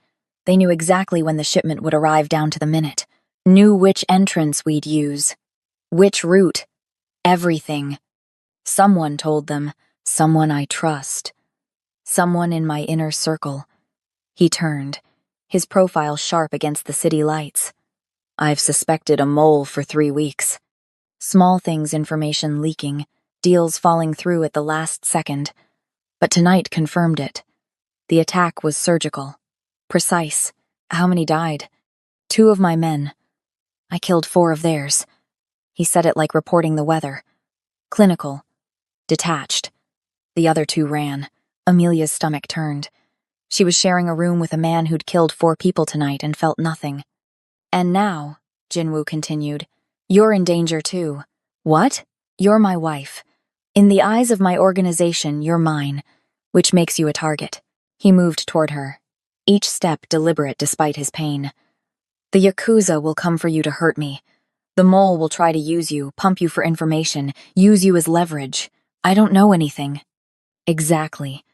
They knew exactly when the shipment would arrive down to the minute. Knew which entrance we'd use. Which route. Everything. Someone told them. Someone I trust. Someone in my inner circle." He turned, his profile sharp against the city lights. "I've suspected a mole for 3 weeks. Small things information leaking, deals falling through at the last second. But tonight confirmed it. The attack was surgical. Precise. How many died?" 2 of my men. I killed 4 of theirs." He said it like reporting the weather. "Clinical. Detached. The other 2 ran." Amelia's stomach turned. She was sharing a room with a man who'd killed 4 people tonight and felt nothing. "And now," Jinwoo continued, "you're in danger too." "What?" "You're my wife. In the eyes of my organization, you're mine, which makes you a target." He moved toward her, each step deliberate despite his pain. "The Yakuza will come for you to hurt me. The mole will try to use you, pump you for information, use you as leverage. I don't know anything." "Exactly.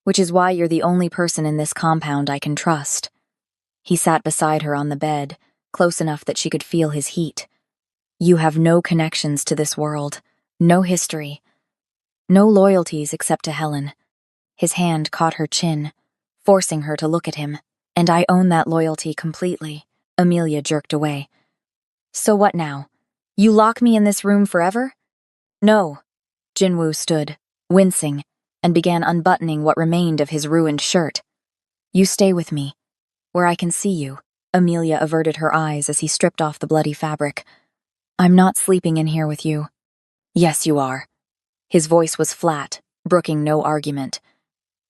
Which is why you're the only person in this compound I can trust." He sat beside her on the bed, close enough that she could feel his heat. "You have no connections to this world, no history, no loyalties except to Helen." His hand caught her chin, forcing her to look at him. "And I own that loyalty completely." Amelia jerked away. "So what now? You lock me in this room forever?" "No." Jinwoo stood, wincing, and began unbuttoning what remained of his ruined shirt. "You stay with me, where I can see you." Amelia averted her eyes as he stripped off the bloody fabric. "I'm not sleeping in here with you." "Yes, you are." His voice was flat, brooking no argument.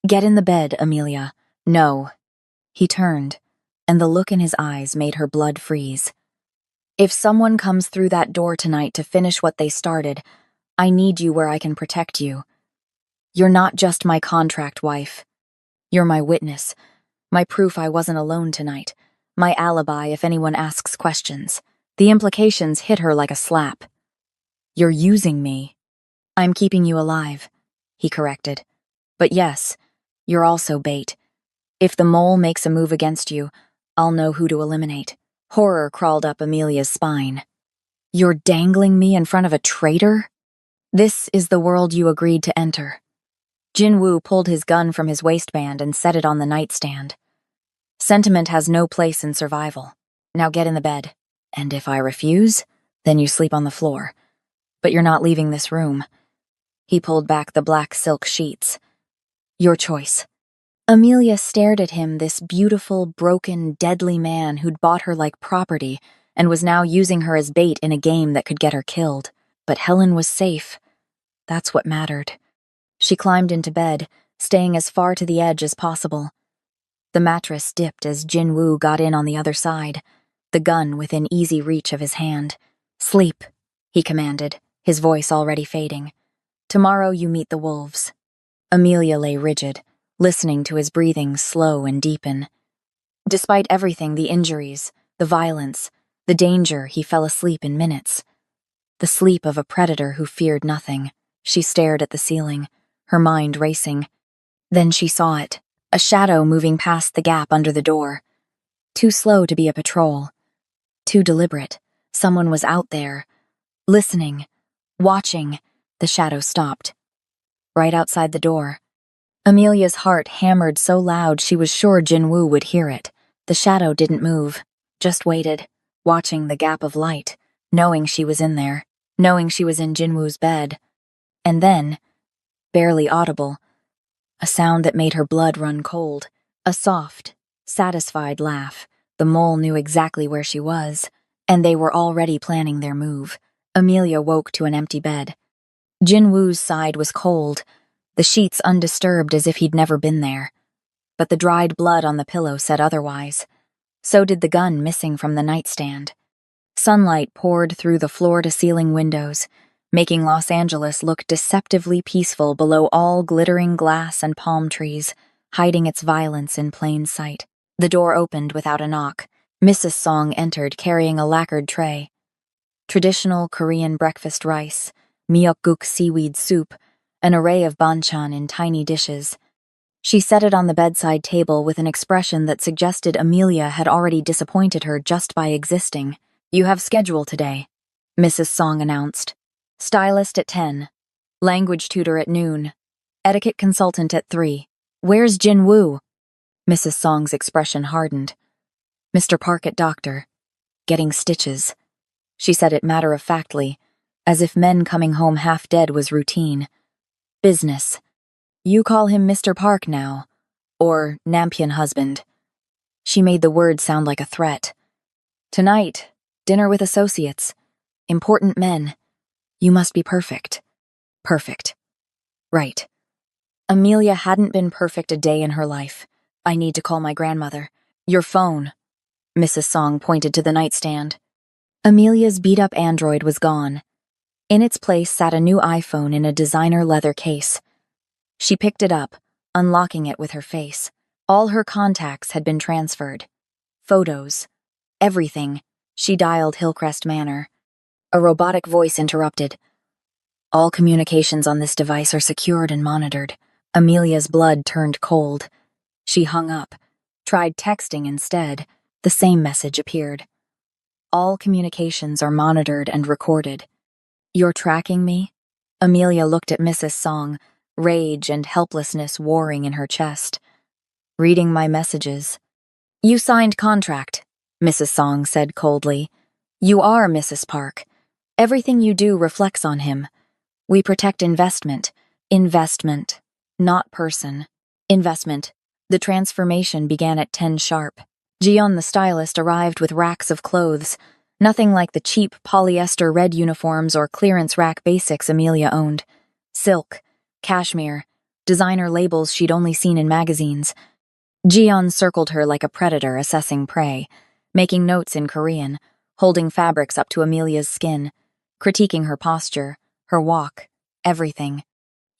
"Get in the bed, Amelia." "No." He turned, and the look in his eyes made her blood freeze. "If someone comes through that door tonight to finish what they started, I need you where I can protect you. You're not just my contract wife. You're my witness, my proof I wasn't alone tonight, my alibi if anyone asks questions." The implications hit her like a slap. "You're using me." "I'm keeping you alive," he corrected. "But yes, you're also bait. If the mole makes a move against you, I'll know who to eliminate." Horror crawled up Amelia's spine. "You're dangling me in front of a traitor?" "This is the world you agreed to enter." Jinwoo pulled his gun from his waistband and set it on the nightstand. "Sentiment has no place in survival. Now get in the bed." "And if I refuse?" Then you sleep on the floor. But you're not leaving this room. He pulled back the black silk sheets. Your choice. Amelia stared at him, this beautiful, broken, deadly man who'd bought her like property and was now using her as bait in a game that could get her killed. But Helen was safe. That's what mattered. She climbed into bed, staying as far to the edge as possible. The mattress dipped as Jinwoo got in on the other side, the gun within easy reach of his hand. Sleep, he commanded, his voice already fading. Tomorrow you meet the wolves. Amelia lay rigid, listening to his breathing slow and deepen. Despite everything, the injuries, the violence, the danger, he fell asleep in minutes. The sleep of a predator who feared nothing. She stared at the ceiling, her mind racing. Then she saw it, a shadow moving past the gap under the door. Too slow to be a patrol. Too deliberate. Someone was out there, listening, watching. The shadow stopped. Right outside the door. Amelia's heart hammered so loud she was sure Jinwoo would hear it. The shadow didn't move, just waited, watching the gap of light, knowing she was in there, knowing she was in Jinwoo's bed. And then, barely audible, a sound that made her blood run cold. A soft, satisfied laugh. The mole knew exactly where she was, and they were already planning their move. Amelia woke to an empty bed. Jinwoo's side was cold, the sheets undisturbed as if he'd never been there. But the dried blood on the pillow said otherwise. So did the gun missing from the nightstand. Sunlight poured through the floor-to-ceiling windows, making Los Angeles look deceptively peaceful below all glittering glass and palm trees, hiding its violence in plain sight. The door opened without a knock. Mrs. Song entered carrying a lacquered tray. Traditional Korean breakfast rice, miyeokguk seaweed soup, an array of banchan in tiny dishes. She set it on the bedside table with an expression that suggested Amelia had already disappointed her just by existing. You have schedule today, Mrs. Song announced. Stylist at 10. Language tutor at noon. Etiquette consultant at 3. Where's Jinwoo? Mrs. Song's expression hardened. Mr. Park at doctor. Getting stitches. She said it matter-of-factly, as if men coming home half-dead was routine. Business. You call him Mr. Park now, or Nampion husband. She made the word sound like a threat. Tonight, dinner with associates. Important men. You must be perfect. Perfect. Right. Amelia hadn't been perfect a day in her life. I need to call my grandmother. Your phone. Mrs. Song pointed to the nightstand. Amelia's beat-up Android was gone. In its place sat a new iPhone in a designer leather case. She picked it up, unlocking it with her face. All her contacts had been transferred. Photos. Everything. She dialed Hillcrest Manor. A robotic voice interrupted. All communications on this device are secured and monitored. Amelia's blood turned cold. She hung up, tried texting instead. The same message appeared. All communications are monitored and recorded. You're tracking me? Amelia looked at Mrs. Song, rage and helplessness warring in her chest. Reading my messages. You signed contract, Mrs. Song said coldly. You are Mrs. Park. Everything you do reflects on him. We protect investment. Investment, not person. Investment. The transformation began at 10 sharp. Jion the stylist arrived with racks of clothes, nothing like the cheap polyester red uniforms or clearance rack basics Amelia owned. Silk, cashmere, designer labels she'd only seen in magazines. Jion circled her like a predator assessing prey, making notes in Korean, holding fabrics up to Amelia's skin, critiquing her posture, her walk, everything.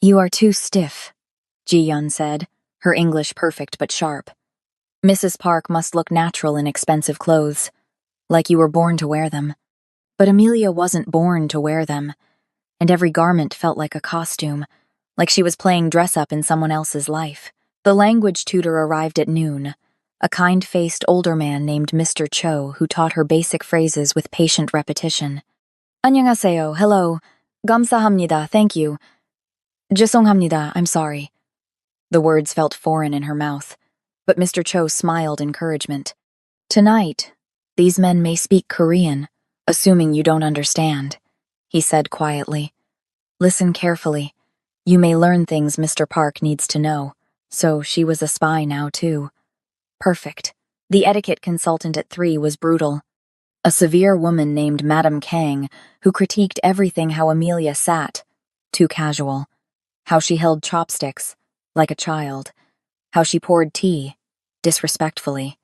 You are too stiff, Jiyeon said, her English perfect but sharp. Mrs. Park must look natural in expensive clothes, like you were born to wear them. But Amelia wasn't born to wear them, and every garment felt like a costume, like she was playing dress-up in someone else's life. The language tutor arrived at noon, a kind-faced older man named Mr. Cho who taught her basic phrases with patient repetition. 안녕하세요, hello, 감사합니다, thank you. 죄송합니다, I'm sorry. The words felt foreign in her mouth, but Mr. Cho smiled encouragement. Tonight, these men may speak Korean, Assuming you don't understand, he said quietly. Listen carefully. You may learn things Mr. Park needs to know. So she was a spy now, too. Perfect. The etiquette consultant at 3 was brutal. A severe woman named Madame Kang, who critiqued everything how Amelia sat. Too casual. How she held chopsticks, like a child. How she poured tea, disrespectfully.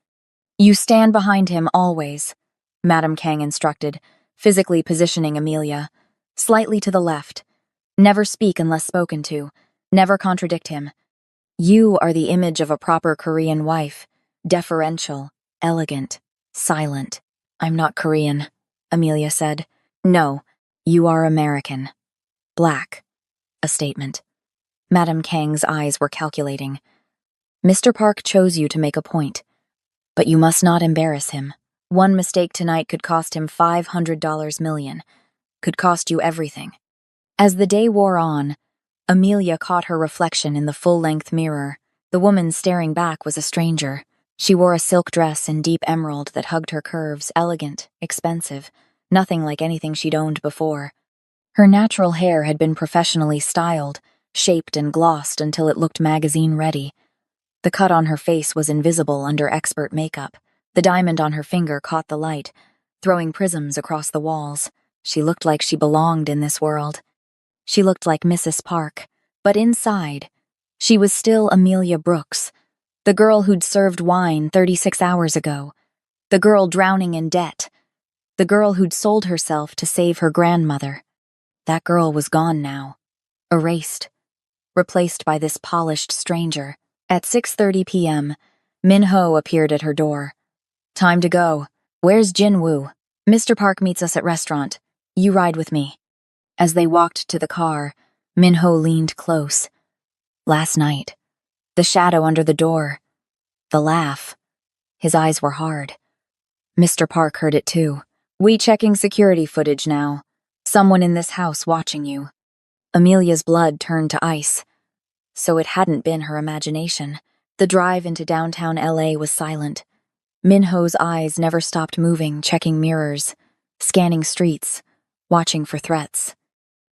You stand behind him always, Madame Kang instructed, physically positioning Amelia. Slightly to the left. Never speak unless spoken to. Never contradict him. You are the image of a proper Korean wife. Deferential, elegant, silent. I'm not Korean, Amelia said. No, you are American. Black. A statement. Madame Kang's eyes were calculating. Mr. Park chose you to make a point. But you must not embarrass him. One mistake tonight could cost him $500 million. Could cost you everything. As the day wore on, Amelia caught her reflection in the full-length mirror. The woman staring back was a stranger. She wore a silk dress in deep emerald that hugged her curves, elegant, expensive, nothing like anything she'd owned before. Her natural hair had been professionally styled, shaped and glossed until it looked magazine-ready. The cut on her face was invisible under expert makeup. The diamond on her finger caught the light, throwing prisms across the walls. She looked like she belonged in this world. She looked like Mrs. Park, but inside, she was still Amelia Brooks, the girl who'd served wine 36 hours ago, the girl drowning in debt, the girl who'd sold herself to save her grandmother. That girl was gone now, erased, replaced by this polished stranger. At 6:30 p.m., Min-ho appeared at her door. Time to go. Where's Jin-woo? Mr. Park meets us at restaurant. You ride with me. As they walked to the car, Min-ho leaned close. Last night, the shadow under the door, the laugh. His eyes were hard. Mr. Park heard it too. We checking security footage now. Someone in this house watching you. Amelia's blood turned to ice. So it hadn't been her imagination. The drive into downtown LA was silent. Min-ho's eyes never stopped moving, checking mirrors, scanning streets, watching for threats.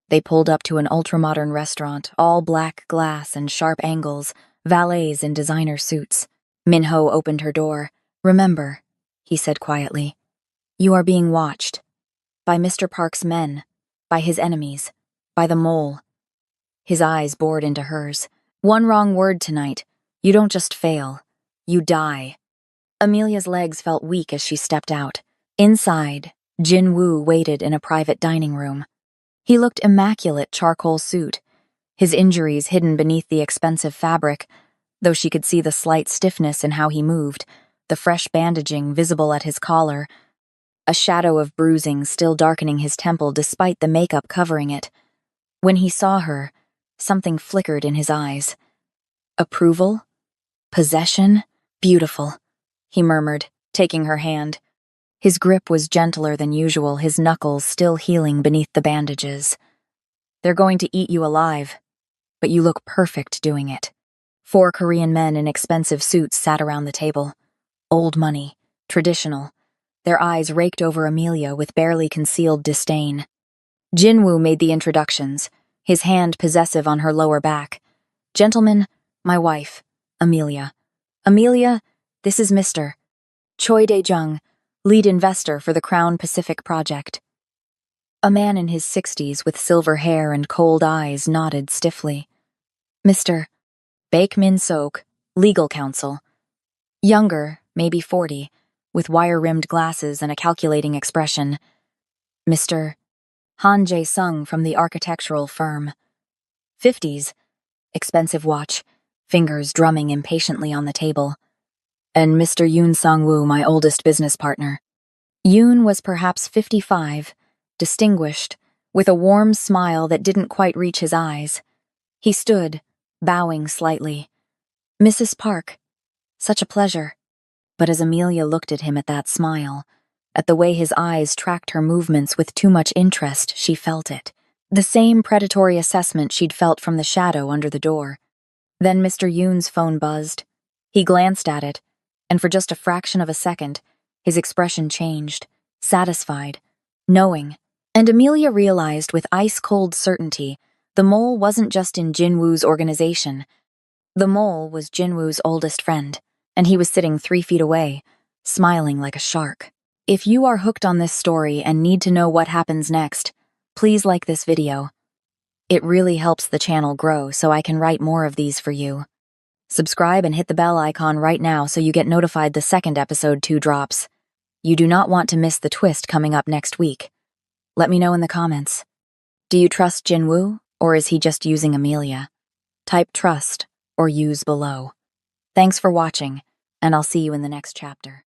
They pulled up to an ultra-modern restaurant, all black glass and sharp angles, valets in designer suits. Min-ho opened her door. Remember, he said quietly, you are being watched. By Mr. Park's men, by his enemies, by the mole. His eyes bored into hers. One wrong word tonight. You don't just fail. You die. Amelia's legs felt weak as she stepped out. Inside, Jin-woo waited in a private dining room. He looked immaculate charcoal suit, his injuries hidden beneath the expensive fabric, though she could see the slight stiffness in how he moved, the fresh bandaging visible at his collar, a shadow of bruising still darkening his temple despite the makeup covering it. When he saw her, something flickered in his eyes. Approval? Possession? Beautiful, he murmured, taking her hand. His grip was gentler than usual, his knuckles still healing beneath the bandages. They're going to eat you alive, but you look perfect doing it. 4 Korean men in expensive suits sat around the table. Old money, traditional. Their eyes raked over Amelia with barely concealed disdain. Jin-woo made the introductions, his hand possessive on her lower back. Gentlemen, my wife, Amelia. Amelia, this is Mr. Choi Dae-jung, lead investor for the Crown Pacific project. A man in his 60s with silver hair and cold eyes nodded stiffly. Mr. Baek Min-sok, legal counsel. Younger, maybe 40, with wire-rimmed glasses and a calculating expression. Mr. Han Jae-sung from the architectural firm. 50s, expensive watch, fingers drumming impatiently on the table. And Mr. Yoon Sang-woo, my oldest business partner. Yoon was perhaps 55, distinguished, with a warm smile that didn't quite reach his eyes. He stood, bowing slightly. Mrs. Park, such a pleasure. But as Amelia looked at him at that smile, at the way his eyes tracked her movements with too much interest, she felt it. The same predatory assessment she'd felt from the shadow under the door. Then Mr. Yoon's phone buzzed. He glanced at it, and for just a fraction of a second, his expression changed, satisfied, knowing. And Amelia realized with ice-cold certainty the mole wasn't just in Jinwoo's organization. The mole was Jinwoo's oldest friend, and he was sitting 3 feet away, smiling like a shark. If you are hooked on this story and need to know what happens next, please like this video. It really helps the channel grow so I can write more of these for you. Subscribe and hit the bell icon right now so you get notified the second episode 2 drops. You do not want to miss the twist coming up next week. Let me know in the comments. Do you trust Jinwoo, or is he just using Amelia? Type trust or use below. Thanks for watching, and I'll see you in the next chapter.